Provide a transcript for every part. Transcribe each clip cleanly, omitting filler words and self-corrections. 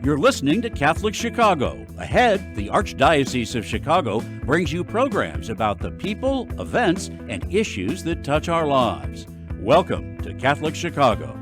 You're listening to Catholic Chicago. Ahead, the Archdiocese of Chicago brings you programs about the people, events, and issues that touch our lives. Welcome to Catholic Chicago.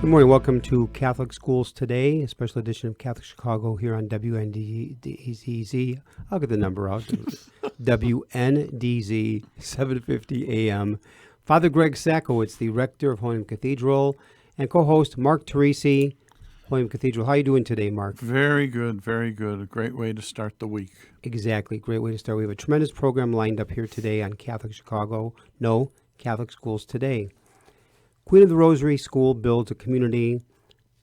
Good morning. Welcome to Catholic Schools Today, a special edition of Catholic Chicago here on WNDZ. I'll get the number out. WNDZ 750 AM. Father Greg Sakowitz, the rector of Holy Cathedral, and co-host Mark Teresi, Holy Cathedral. How are you doing today, Mark? Very good, very good. A great way to start the week. Exactly. Great way to start. We have a tremendous program lined up here today on Catholic Chicago. No, Catholic Schools Today. Queen of the Rosary School builds a community.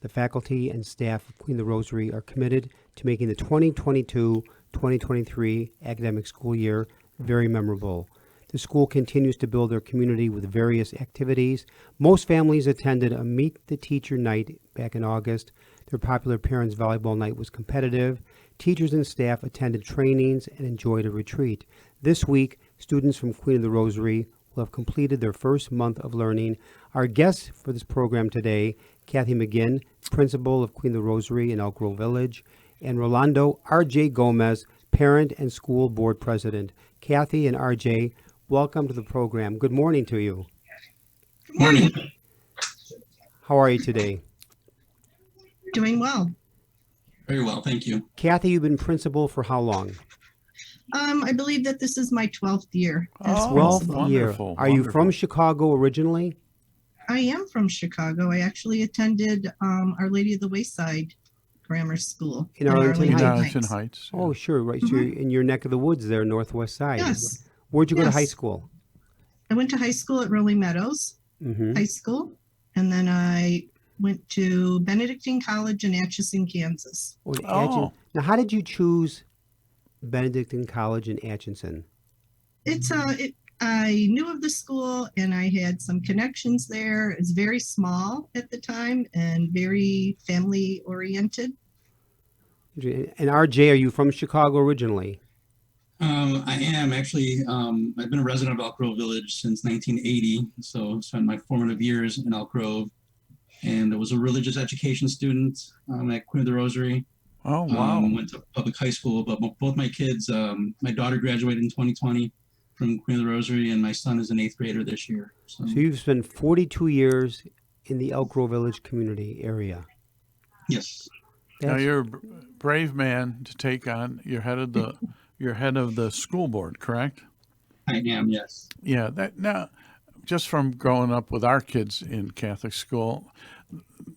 The faculty and staff of Queen of the Rosary are committed to making the 2022-2023 academic school year very memorable. The school continues to build their community with various activities. Most families attended a Meet the Teacher night back in August. Their popular Parents Volleyball night was competitive. Teachers and staff attended trainings and enjoyed a retreat. This week, students from Queen of the Rosary will have completed their first month of learning. Our guests for this program today, Kathy McGinn, principal of Queen of the Rosary in Elk Grove Village, and Rolando R.J. Gomez, parent and school board president. Kathy and R.J., welcome to the program. Good morning to you. Good morning. How are you today? Doing well. Very well, thank you. Kathy, you've been principal for how long? I believe that this is my 12th year. as 12th principal. year. Wonderful, Are you wonderful. from Chicago originally? I am from Chicago. I actually attended Our Lady of the Wayside Grammar School In Arlington In Heights. Arlington Heights. yeah. Oh, sure. Right. So you're in your neck of the woods there, northwest side. Yes. Where'd you go to Yes. high school? I went to high school at Rolling Meadows Mm-hmm. High School, and then I went to Benedictine College in Atchison, Kansas. Oh. Now, how did you choose Benedictine College in Atchison? I knew of the school and I had some connections there. It's very small at the time and very family oriented. And RJ, are you from Chicago originally? I am actually. I've been a resident of Elk Grove Village since 1980, so spent my formative years in Elk Grove, and I was a religious education student at Queen of the Rosary. Oh, wow. Went to public high school, but both my kids, my daughter graduated in 2020 from Queen of the Rosary, and my son is an 8th grader this year. So you've spent 42 years in the Elk Grove Village community area. Yes. Now you're a brave man to take on. You're head of the school board, correct? I am, yes. Yeah. Now, just from growing up with our kids in Catholic school,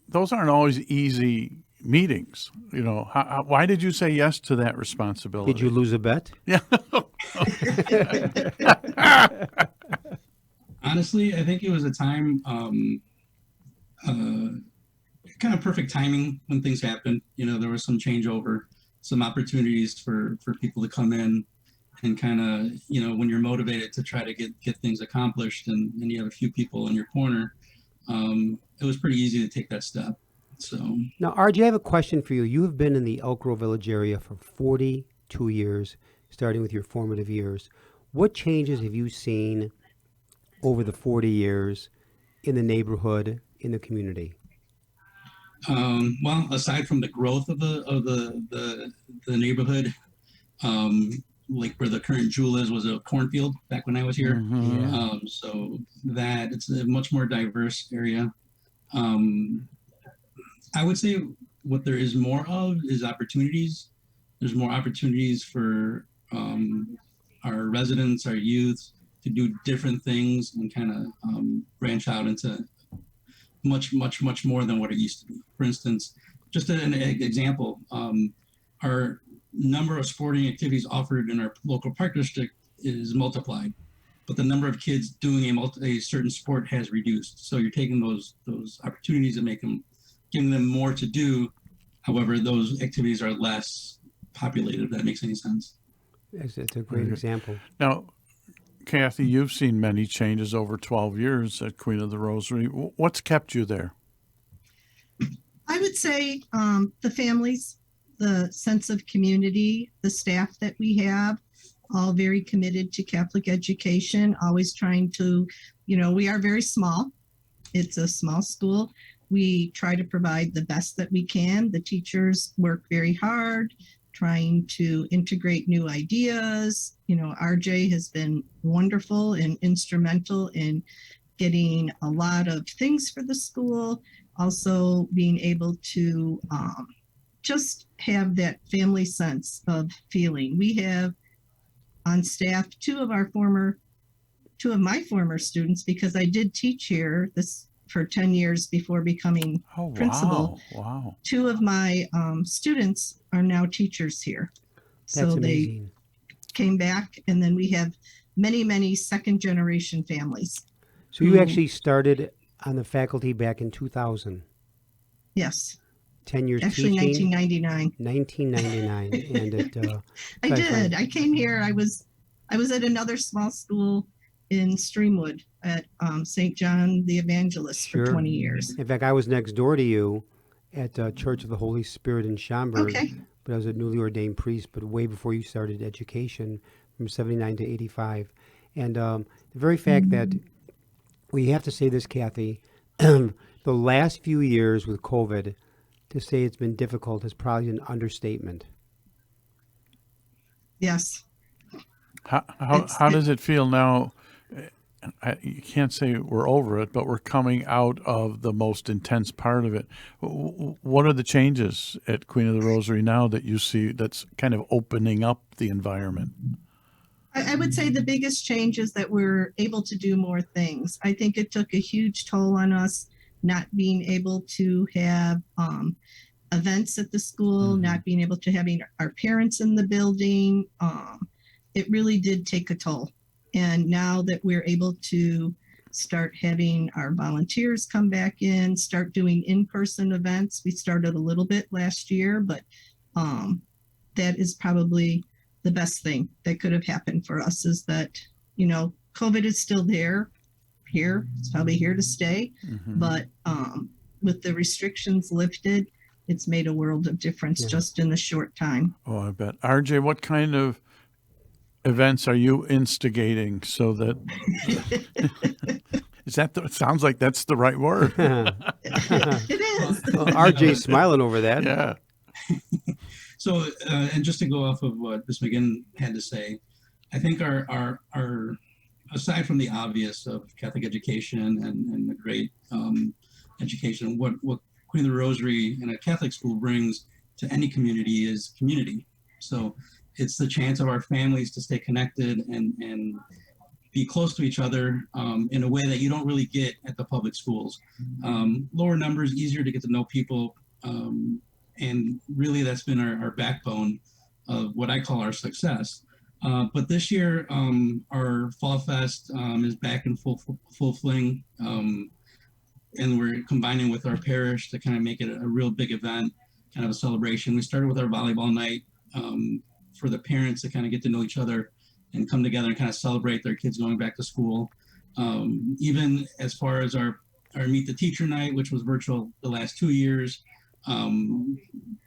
those aren't always easy meetings. You know, why did you say yes to that responsibility? Did you lose a bet? Yeah. Honestly, I think it was a time, kind of perfect timing when things happened. You know, there was some changeover, some opportunities for people to come in and kind of, you know, when you're motivated to try to get things accomplished and you have a few people in your corner, it was pretty easy to take that step. So Now, RJ, I have a question for you. You have been in the Elk Grove Village area for 42 years, starting with your formative years. What changes have you seen over the 40 years in the neighborhood, in the community? well, aside from the growth of the neighborhood, like where the current Jewel was a cornfield back when I was here. Mhm. So that it's a much more diverse area. I would say what there is more of is opportunities. There's more opportunities for our residents, our youth, to do different things and kind of branch out into much more than what it used to be. For instance, just an example, our number of sporting activities offered in our local park district is multiplied, but the number of kids doing a certain sport has reduced. So you're taking those opportunities and giving them more to do. However, those activities are less populated, if that makes any sense. It's a great example. Now, Kathy, you've seen many changes over 12 years at Queen of the Rosary. What's kept you there? I would say the families, the sense of community, the staff that we have, all very committed to Catholic education, always trying to, we are very small. It's a small school. We try to provide the best that we can. The teachers work very hard, trying to integrate new ideas. RJ has been wonderful and instrumental in getting a lot of things for the school. Also being able to just have that family sense of feeling. We have on staff two of my former students, because I did teach here for 10 years before becoming principal. Wow. Two of my students are now teachers here. That's So amazing. they came back, and then we have many, many second generation families. So you actually started on the faculty back in 2000. Yes. 10 years Actually, teaching. 1999. 1999. And it, I did. I came here. I was at another small school in Streamwood at St. John the Evangelist for 20 years. In fact, I was next door to you at Church of the Holy Spirit in Schaumburg. Okay. But I was a newly ordained priest, but way before you started education, from 79 to 85. And the very fact that we have to say this, Kathy, the last few years with COVID, to say it's been difficult is probably an understatement. Yes. How does it feel now? You can't say we're over it, but we're coming out of the most intense part of it. What are the changes at Queen of the Rosary now that you see that's kind of opening up the environment? I would say the biggest change is that we're able to do more things. I think it took a huge toll on us not being able to have events at the school, not being able to having our parents in the building. It really did take a toll. And now that we're able to start having our volunteers come back in, start doing in-person events, we started a little bit last year, but that is probably the best thing that could have happened for us, is that, COVID is still here. It's probably here to stay. But with the restrictions lifted, it's made a world of difference just in the short time. Oh, I bet. RJ, what kind of events are you instigating so that it sounds like that's the right word. It is. Well, RJ's smiling over that. Yeah. So, and just to go off of what Ms. McGinn had to say, I think our aside from the obvious of Catholic education and the great education, what Queen of the Rosary and a Catholic school brings to any community is community. So it's the chance of our families to stay connected and be close to each other in a way that you don't really get at the public schools. Lower numbers, easier to get to know people. And really that's been our backbone of what I call our success. But this year, our Fall Fest is back in full fling. And we're combining with our parish to kind of make it a real big event, kind of a celebration. We started with our volleyball night for the parents to kind of get to know each other and come together and kind of celebrate their kids going back to school. Even as far as our Meet the Teacher night, which was virtual the last 2 years.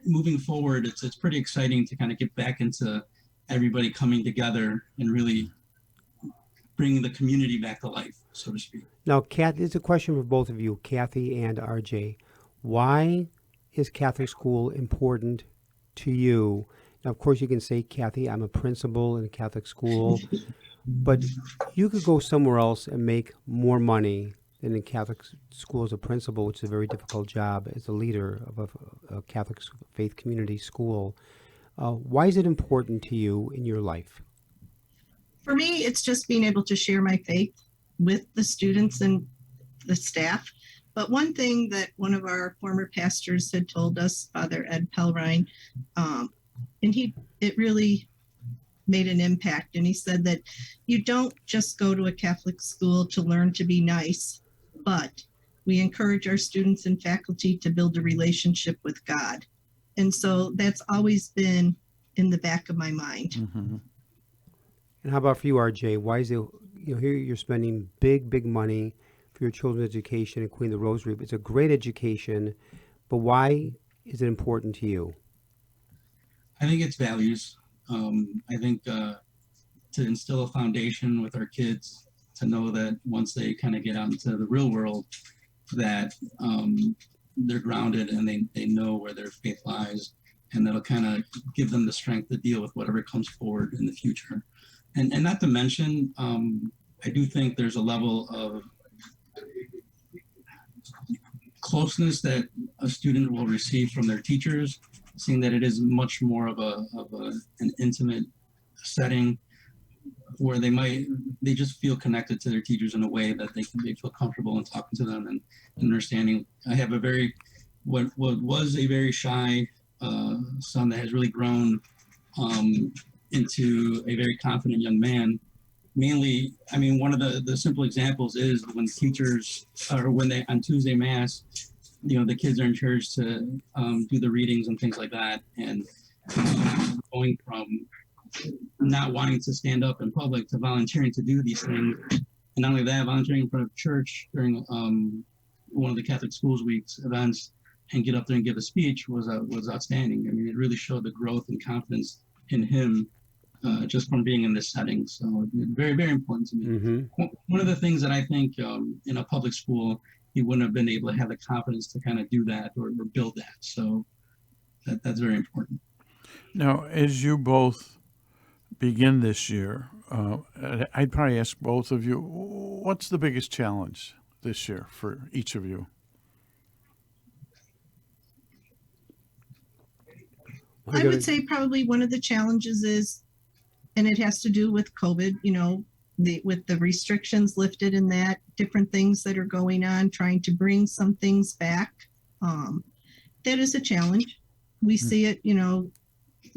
Moving forward, it's pretty exciting to kind of get back into everybody coming together and really bringing the community back to life, so to speak. Now, Kathy, it's a question for both of you, Kathy and RJ. Why is Catholic school important to you? Now, of course, you can say, Kathy, I'm a principal in a Catholic school, but you could go somewhere else and make more money than in Catholic school as a principal, which is a very difficult job as a leader of a Catholic faith community school. Why is it important to you in your life? For me, it's just being able to share my faith with the students and the staff, But one thing that one of our former pastors had told us, Father Ed Pelrine, and it really made an impact. And he said that you don't just go to a Catholic school to learn to be nice, but we encourage our students and faculty to build a relationship with God. And so that's always been in the back of my mind. Mm-hmm. And how about for you, RJ? Why is it, here you're spending big money for your children's education at Queen of the Rosary. It's a great education, but why is it important to you? I think it's values. I think to instill a foundation with our kids, to know that once they kind of get out into the real world, that they're grounded and they know where their faith lies, and that'll kind of give them the strength to deal with whatever comes forward in the future. And not to mention, I do think there's a level of closeness that a student will receive from their teachers, seeing that it is much more of an intimate setting where they just feel connected to their teachers in a way that they feel comfortable in talking to them and understanding. I have what was a very shy son that has really grown into a very confident young man. Mainly, I mean, one of the simple examples is when teachers, or when they, on Tuesday Mass, the kids are encouraged to do the readings and things like that. And going from not wanting to stand up in public to volunteering to do these things. And not only that, volunteering in front of church during one of the Catholic Schools Week's events and get up there and give a speech was outstanding. I mean, it really showed the growth and confidence in him just from being in this setting. So very, very important to me. Mm-hmm. One of the things that I think in a public school, he wouldn't have been able to have the confidence to kind of do that or build that. So that's very important. Now, as you both begin this year, I'd probably ask both of you, what's the biggest challenge this year for each of you? I would say probably one of the challenges is, and it has to do with COVID, with the restrictions lifted and that, different things that are going on, trying to bring some things back. That is a challenge. We see it,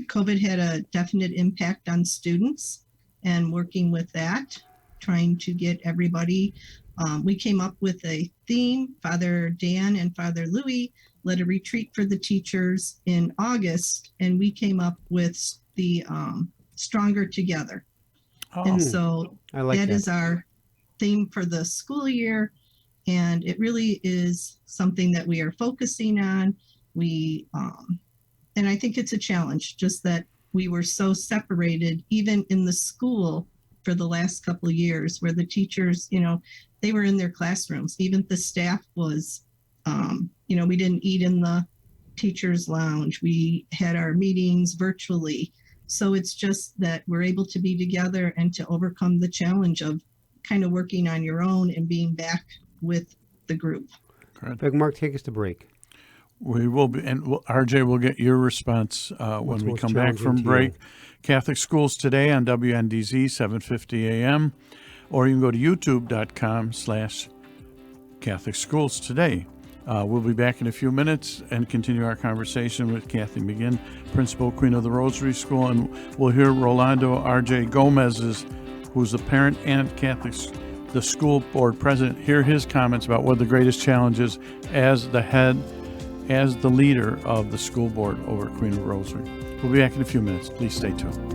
COVID had a definite impact on students, and working with that, trying to get everybody. We came up with a theme. Father Dan and Father Louis led a retreat for the teachers in August, and we came up with the Stronger Together. Oh, and so that is our theme for the school year, and it really is something that we are focusing on. And I think it's a challenge, just that we were so separated, even in the school for the last couple of years, where the teachers, they were in their classrooms. Even the staff was, we didn't eat in the teacher's lounge. We had our meetings virtually. So it's just that we're able to be together and to overcome the challenge of kind of working on your own and being back with the group. Big Mark, take us to break. We will be, and RJ will get your response when we come back from break. Catholic Schools Today on WNDZ, 7:50 a.m. Or you can go to youtube.com/Catholic Schools Today. We'll be back in a few minutes and continue our conversation with Kathy McGinn, Principal, Queen of the Rosary School, and we'll hear Rolando R.J. Gomez's, who's the parent and the school board president, hear his comments about what the greatest challenges as the leader of the school board over Queen of the Rosary. We'll be back in a few minutes. Please stay tuned.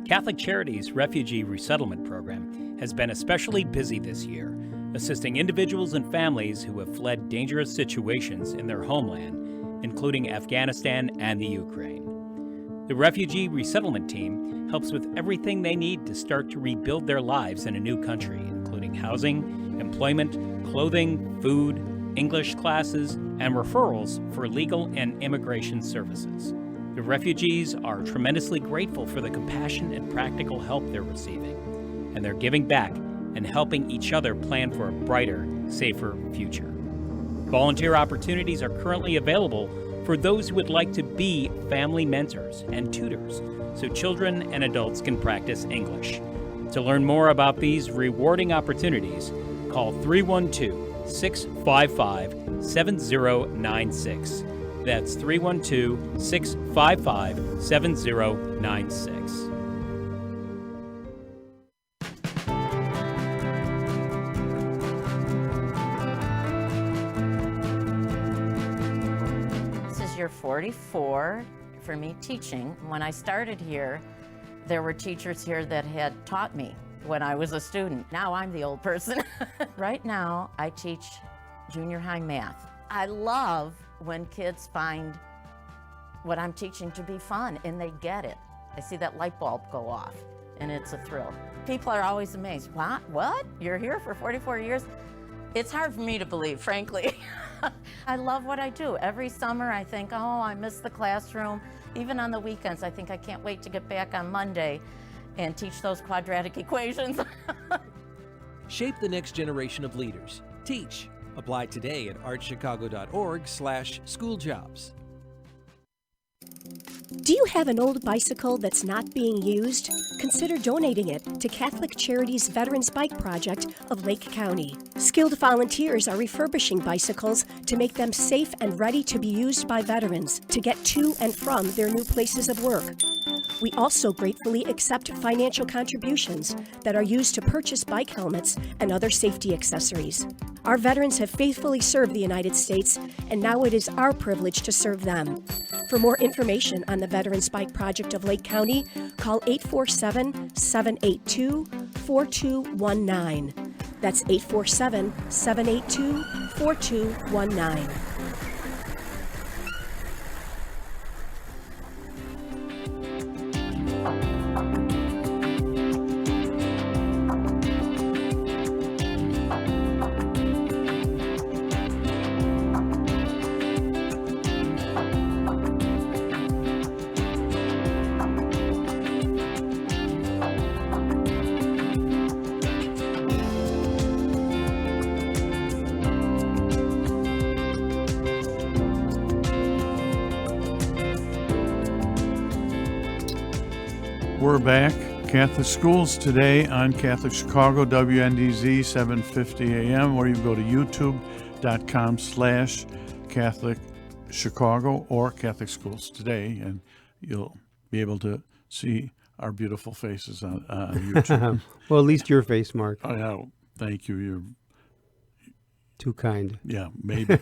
Catholic Charities' Refugee Resettlement Program has been especially busy this year, assisting individuals and families who have fled dangerous situations in their homeland, including Afghanistan and the Ukraine. The Refugee Resettlement Team helps with everything they need to start to rebuild their lives in a new country, including including housing, employment, clothing, food, English classes, and referrals for legal and immigration services. The refugees are tremendously grateful for the compassion and practical help they're receiving, and they're giving back and helping each other plan for a brighter, safer future. Volunteer opportunities are currently available for those who would like to be family mentors and tutors so children and adults can practice English. To learn more about these rewarding opportunities, call 312-655-7096. That's 312-655-7096. This is year 44 for me teaching. When I started here, there were teachers here that had taught me when I was a student. Now I'm the old person. Right now, I teach junior high math. I love when kids find what I'm teaching to be fun and they get it. I see that light bulb go off and it's a thrill. People are always amazed. What? You're here for 44 years? It's hard for me to believe, frankly. I love what I do. Every summer I think, oh, I miss the classroom. Even on the weekends, I think I can't wait to get back on Monday and teach those quadratic equations. Shape the next generation of leaders. Teach. Apply today at archchicago.org/schooljobs. Do you have an old bicycle that's not being used? Consider donating it to Catholic Charities Veterans Bike Project of Lake County. Skilled volunteers are refurbishing bicycles to make them safe and ready to be used by veterans to get to and from their new places of work. We also gratefully accept financial contributions that are used to purchase bike helmets and other safety accessories. Our veterans have faithfully served the United States, and now it is our privilege to serve them. For more information on the Veterans Bike Project of Lake County, call 847-782-4219. That's 847-782-4219. We're back. Catholic Schools today on Catholic Chicago, WNDZ 750 AM, or you can go to youtube.com/Catholic Chicago or Catholic Schools Today, and you'll be able to see our beautiful faces on YouTube. Well, at least your face, Mark. Oh, yeah. Thank you. You're Too kind. Yeah, maybe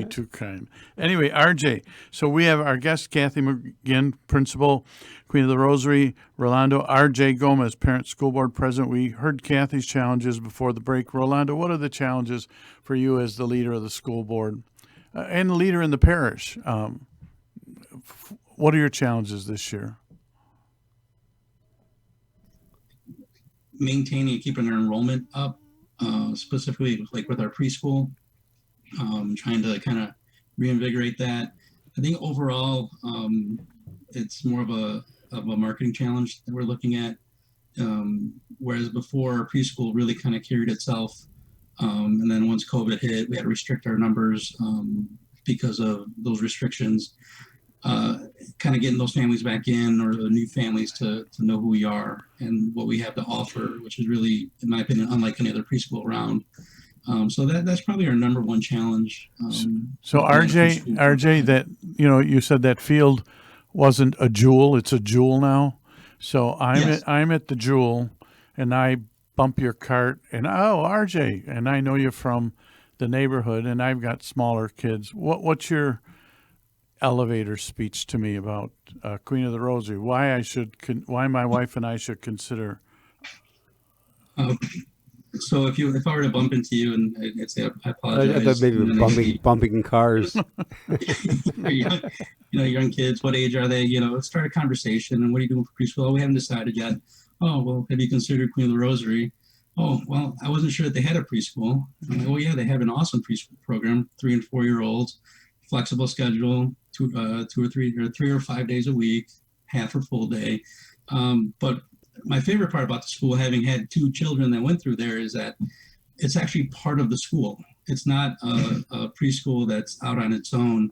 too kind. Anyway, RJ, so we have our guest, Kathy McGinn, Principal, Queen of the Rosary, Rolando, RJ Gomez, Parent School Board President. We heard Kathy's challenges before the break. Rolando, what are the challenges for you as the leader of the school board and the leader in the parish? What are your challenges this year? Maintaining and keeping our enrollment up. Specifically like with our preschool, trying to kind of reinvigorate that. I think overall, it's more of a marketing challenge that we're looking at. Whereas before, preschool really kind of carried itself. And then once COVID hit, we had to restrict our numbers because of those restrictions. Kind of getting those families back in, or the new families to know who we are and what we have to offer, which is really, in my opinion, unlike any other preschool around. So that's probably our number one challenge. So RJ, that, you said that field wasn't a jewel; it's a jewel now. So I'm at the jewel, and I bump your cart, and RJ, and I know you from the neighborhood, and I've got smaller kids. What's your elevator speech to me about Queen of the Rosary? Why my wife and I should consider. So if I were to bump into you and I'd say I apologize. I thought maybe bumping cars. Young kids, what age are they? Let's start a conversation. And what are you doing for preschool? Oh, we haven't decided yet. Oh, well, have you considered Queen of the Rosary? Oh, well, I wasn't sure that they had a preschool. I'm like, oh yeah, they have an awesome preschool program, 3 and 4 year olds, flexible schedule, 3 or 5 days a week, half or full day. But my favorite part about the school, having had 2 children that went through there, is that it's actually part of the school. It's not a preschool that's out on its own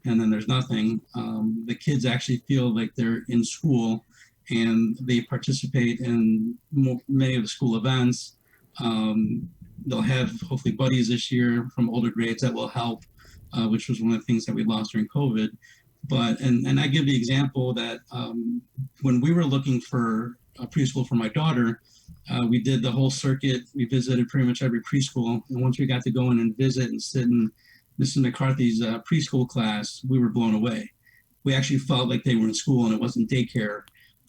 and then there's nothing. The kids actually feel like they're in school and they participate in many of the school events. They'll have hopefully buddies this year from older grades that will help, which was one of the things that we lost during COVID. But and I give the example that when we were looking for a preschool for my daughter, we did the whole circuit. We visited pretty much every preschool, and once we got to go in and visit and sit in Mrs. McCarthy's preschool class, we were blown away. We actually felt like they were in school and it wasn't daycare.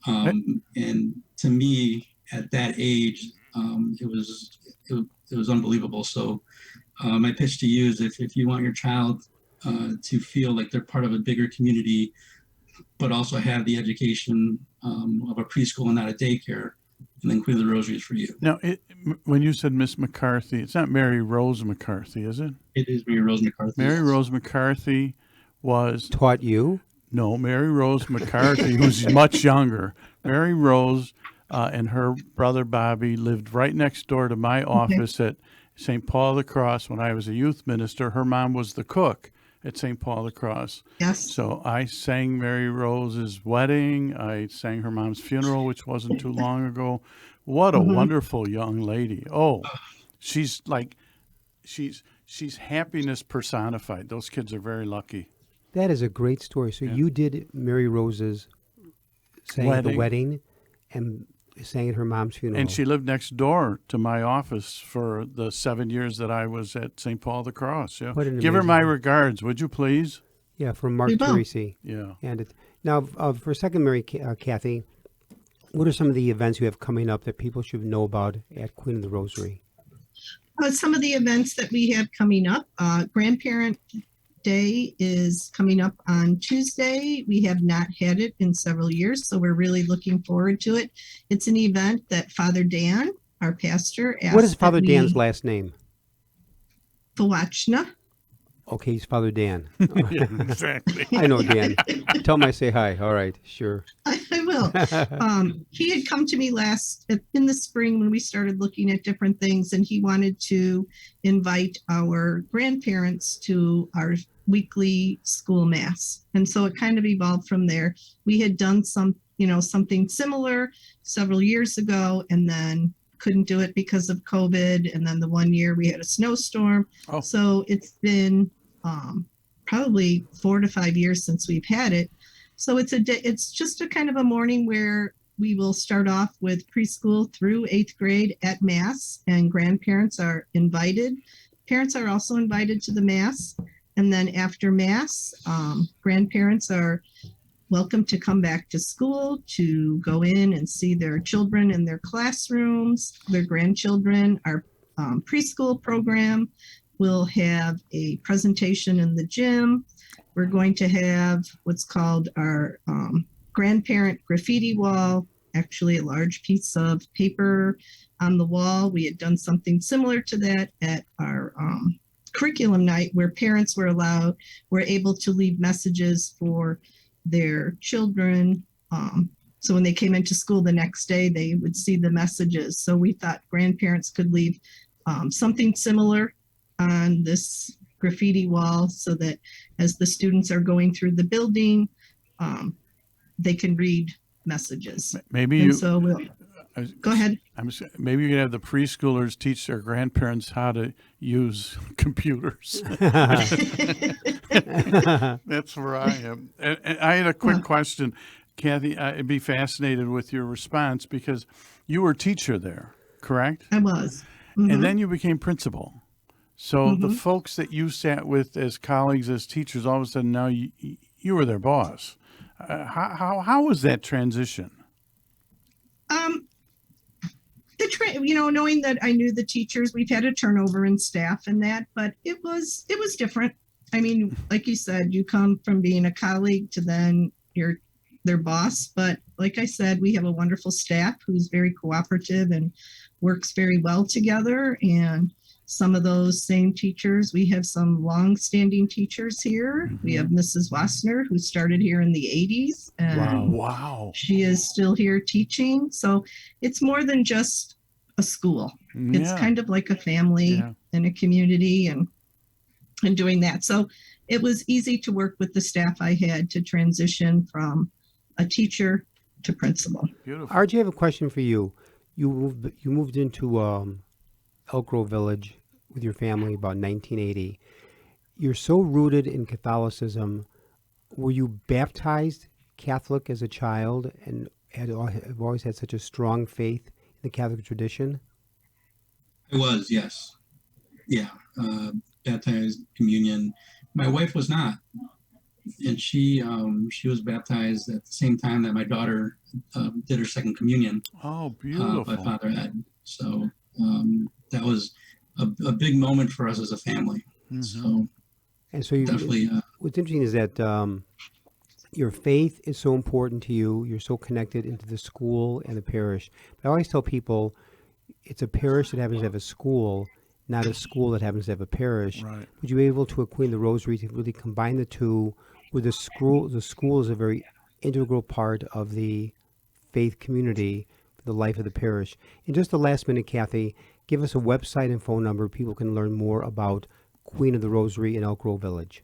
And to me, at that age, it was unbelievable. So my pitch to you is if you want your child to feel like they're part of a bigger community, but also have the education of a preschool and not a daycare, and then Queen of the Rosary is for you. Now, when you said Miss McCarthy, it's not Mary Rose McCarthy, is it? It is Mary Rose McCarthy. Mary Rose McCarthy was... Taught you? No, Mary Rose McCarthy, who's much younger. Mary Rose and her brother Bobby lived right next door to my office at St. Paul the Cross when I was a youth minister. Her mom was the cook at St. Paul the Cross. Yes. So I sang Mary Rose's wedding. I sang her mom's funeral, which wasn't too long ago. What a wonderful young lady. Oh, she's happiness personified. Those kids are very lucky. That is a great story. So you did Mary Rose's sang at the wedding and sang at her mom's funeral. And she lived next door to my office for the 7 years that I was at St. Paul the Cross. Yeah. Give her my regards, would you please? Yeah, from Mark Teresi. Yeah. And now, for a second, Mary Kathy, what are some of the events you have coming up that people should know about at Queen of the Rosary? Some of the events that we have coming up, Grandparent Day is coming up on Tuesday. We have not had it in several years, so we're really looking forward to it. It's an event that Father Dan, our pastor, asked. What is Father Dan's last name? Fawachna. Okay, he's Father Dan. Yeah, exactly. I know Dan. Tell him I say hi. All right, sure. I will. He had come to me in the spring when we started looking at different things, and he wanted to invite our grandparents to our weekly school mass. And so it kind of evolved from there. We had done something similar several years ago, and then couldn't do it because of COVID. And then the one year we had a snowstorm. Oh. So it's been probably 4 to 5 years since we've had it. So it's just a kind of a morning where we will start off with preschool through 8th grade at Mass, and grandparents are invited. Parents are also invited to the Mass. And then after Mass, grandparents are welcome to come back to school to go in and see their children in their classrooms, their grandchildren. Our preschool program will have a presentation in the gym. We're going to have what's called our grandparent graffiti wall, actually a large piece of paper on the wall. We had done something similar to that at our curriculum night, where parents were able to leave messages for their children. So when they came into school the next day, they would see the messages. So we thought grandparents could leave something similar on this graffiti wall so that as the students are going through the building, they can read messages. Go ahead. Maybe you could have the preschoolers teach their grandparents how to use computers. That's where I am. And I had a quick question, Kathy. I'd be fascinated with your response because you were a teacher there, correct? I was. And then you became principal. So the folks that you sat with as colleagues, as teachers, all of a sudden now you were their boss. How was that transition? Knowing that I knew the teachers, we've had a turnover in staff and that, but it was different. I mean, like you said, you come from being a colleague to then you're their boss. But like I said, we have a wonderful staff who's very cooperative and works very well together. And some of those same teachers, we have some long-standing teachers here. We have Mrs. Wassner, who started here in the 80s, and Wow. she is still here teaching. So it's more than just a school. It's Yeah. kind of like a family Yeah. and a community, and doing that. So it was easy to work with the staff I had to transition from a teacher to principal. Beautiful. RJ, I have a question for you. You moved into Elk Grove Village with your family about 1980. You're so rooted in Catholicism. Were you baptized Catholic as a child and have always had such a strong faith in the Catholic tradition? I was, yes. Yeah. Baptized, communion. My wife was not. And she was baptized at the same time that my daughter did her second communion Oh, beautiful. by Father Ed. So that was a big moment for us as a family. So And so you, definitely. what's interesting is that your faith is so important to you. You're so connected into the school and the parish. But I always tell people it's a parish that happens to have a school, not a school that happens to have a parish. Right. Would you be able to, at Queen of the Rosary, to really combine the two, where the school is a very integral part of the faith community, the life of the parish. In just the last minute, Kathy, give us a website and phone number people can learn more about Queen of the Rosary in Elk Grove Village.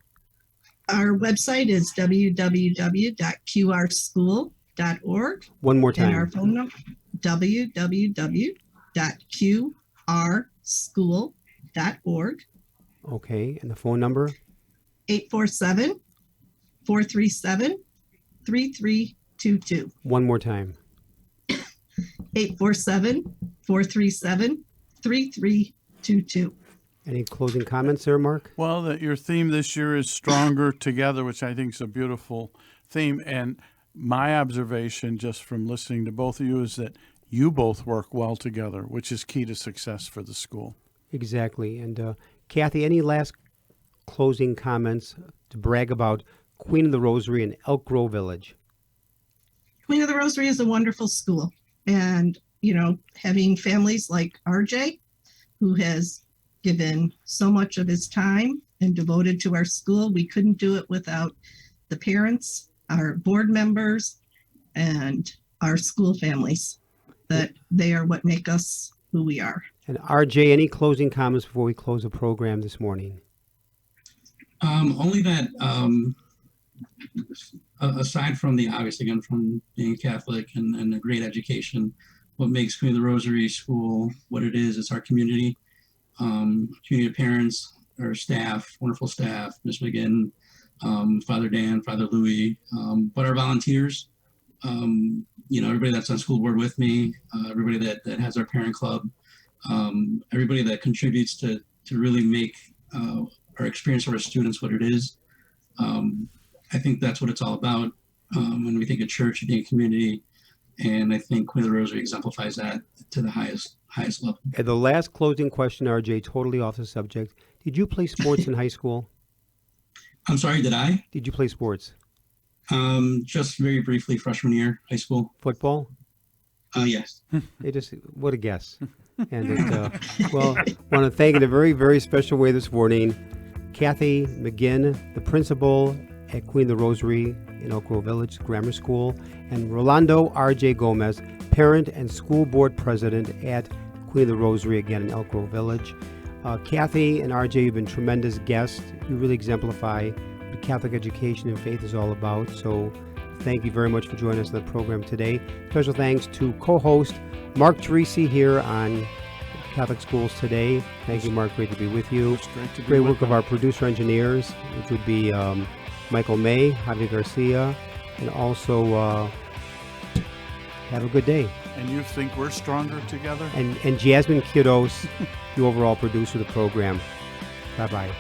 Our website is www.qrschool.org. One more And our time. phone number, www.qrschool.org, Okay, and the phone number? 847-437-3322. One more time. 847-437-3322. Any closing comments there, Mark? Well, that your theme this year is Stronger Together, which I think is a beautiful theme. And my observation, just from listening to both of you, is that you both work well together, which is key to success for the school. Exactly. And Kathy, any last closing comments to brag about Queen of the Rosary in Elk Grove Village? Queen of the Rosary is a wonderful school. And, you know, having families like RJ, who has given so much of his time and devoted to our school, we couldn't do it without the parents, our board members, and our school families. That they are what make us who we are. And RJ, any closing comments before we close the program this morning? Only that, aside from the obvious, again, from being Catholic and a great education, what makes Queen of the Rosary School what it is our community. Community of parents, our staff, wonderful staff, Ms. McGinn, Father Dan, Father Louis, but our volunteers, you know, everybody that's on school board with me, everybody that has our parent club, everybody that contributes to really make our experience of our students what it is. I think that's what it's all about when we think of church, we think of community, and I think Queen of the Rosary exemplifies that to the highest level. And the last closing question, RJ, totally off the subject. Did you play sports in high school? I'm sorry, did I? Did you play sports? Just very briefly, freshman year, high school. Football? Yes. What a guess. And well, I want to thank in a very, very special way this morning, Kathy McGinn, the principal at Queen of the Rosary in Elk Grove Village Grammar School, and Rolando R.J. Gomez, parent and school board president at Queen of the Rosary, again in Elk Grove Village. Kathy and RJ, you've been tremendous guests. You really exemplify what Catholic education and faith is all about. So thank you very much for joining us on the program today. Special thanks to co-host Mark Teresi here on Catholic Schools Today. Thank you, Mark. Great to be with you. Great work of our producer engineers, which would be Michael May, Javi Garcia, and also have a good day. And you think we're stronger together? And Jasmine Kiddos, the overall producer of the program. Bye-bye.